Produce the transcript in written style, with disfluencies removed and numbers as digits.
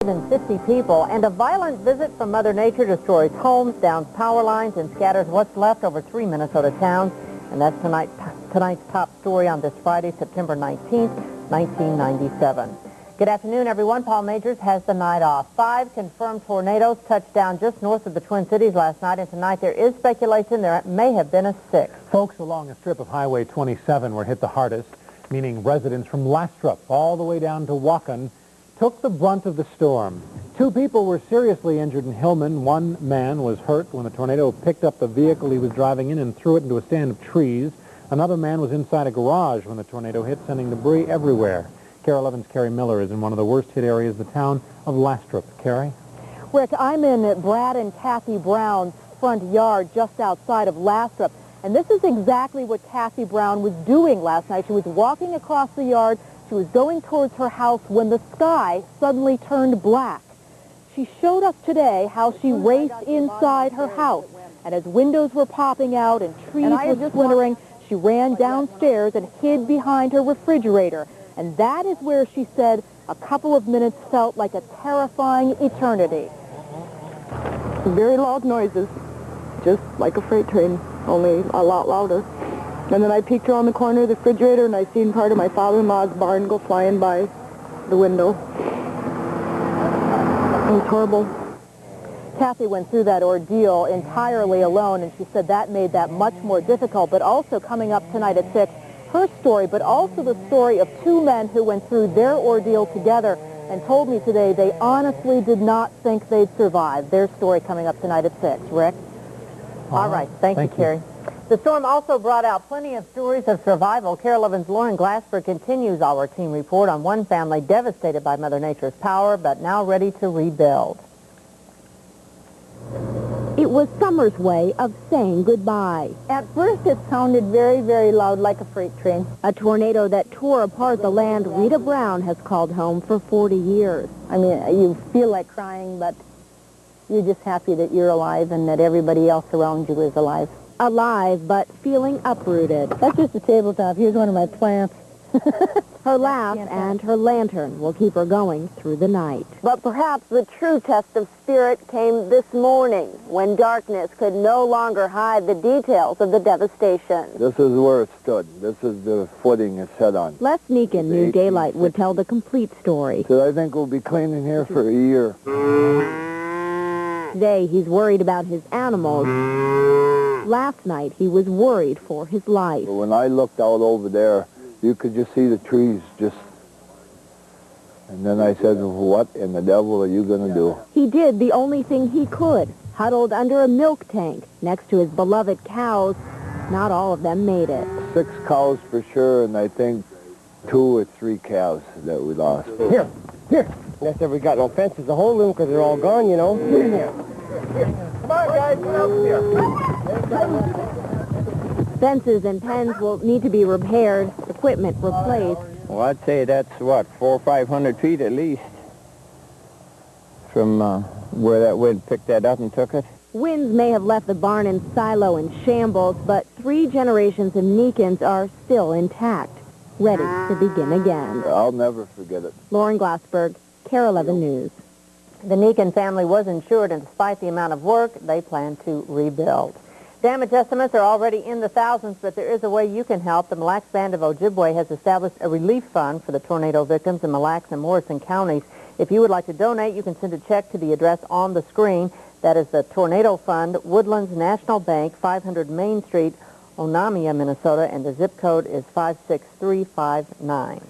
than 50 people, and a violent visit from Mother Nature destroys homes, downs power lines, and scatters what's left over 3 Minnesota towns. And that's tonight's top story on this Friday, September 19th, 1997. Good afternoon, everyone. Paul Majors has the night off. 5 confirmed tornadoes touched down just north of the Twin Cities last night, and tonight there is speculation there may have been a 6th. Folks along a strip of Highway 27 were hit the hardest, meaning residents from Lastrup all the way down to Waukon took the brunt of the storm. 2 people were seriously injured in Hillman. 1 man was hurt when the tornado picked up the vehicle he was driving in and threw it into a stand of trees. Another man was inside a garage when the tornado hit, sending debris everywhere. KARE 11's Carrie Miller is in one of the worst-hit areas, the town of Lastrup. Carrie? Rick, I'm in Brad and Kathy Brown's front yard just outside of Lastrup, and this is exactly what Kathy Brown was doing last night. She was walking across the yard. She was going towards her house when the sky suddenly turned black. She showed us today how she raced inside her house, and as windows were popping out and trees were splintering, she ran downstairs and hid behind her refrigerator. And that is where she said a couple of minutes felt like a terrifying eternity. Very loud noises, just like a freight train, only a lot louder. And then I peeked around the corner of the refrigerator and I seen part of my father-in-law's barn go flying by the window. It was horrible. Kathy went through that ordeal entirely alone, and she said that made that much more difficult. But also coming up tonight at 6, her story, but also the story of 2 men who went through their ordeal together and told me today they honestly did not think they'd survive. Their story coming up tonight at 6. Rick? All right. Thank you, Carrie. The storm also brought out plenty of stories of survival. KARE 11's Lauren Glassberg continues our team report on one family devastated by Mother Nature's power, but now ready to rebuild. It was summer's way of saying goodbye. At first it sounded very, very loud, like a freight train. A tornado that tore apart the land Rita Brown has called home for 40 years. I mean, you feel like crying, but you're just happy that you're alive and that everybody else around you is alive. Alive, but feeling uprooted. That's just a tabletop. Here's one of my plants. Her laugh and her lantern will keep her going through the night. But perhaps the true test of spirit came this morning, when darkness could no longer hide the details of the devastation. This is where it stood. This is the footing it's set on. Les Neekin knew daylight would tell the complete story. So I think we'll be cleaning here for a year. Today he's worried about his animals. Last night he was worried for his life. But when I looked out over there, you could just see the trees just... And then I said, what in the devil are you going to do? He did the only thing he could, huddled under a milk tank next to his beloved cows. Not all of them made it. 6 cows for sure, and I think 2 or 3 calves that we lost. Here. Unless we got no fences to hold them because they're all gone, you know. Here. Come on, guys, get out here. Fences and pens will need to be repaired, equipment replaced. Well, I'd say that's, what, 400 or 500 feet at least from where that wind picked that up and took it. Winds may have left the barn and silo in shambles, but 3 generations of Neekins are still intact, ready to begin again. I'll never forget it. Lauren Glassberg, KARE 11 News. The Neekin family was insured, and despite the amount of work, they plan to rebuild. Damage estimates are already in the thousands, but there is a way you can help. The Mille Lacs Band of Ojibwe has established a relief fund for the tornado victims in Mille Lacs and Morrison counties. If you would like to donate, you can send a check to the address on the screen. That is the Tornado Fund, Woodlands National Bank, 500 Main Street, Onamia, Minnesota, and the zip code is 56359.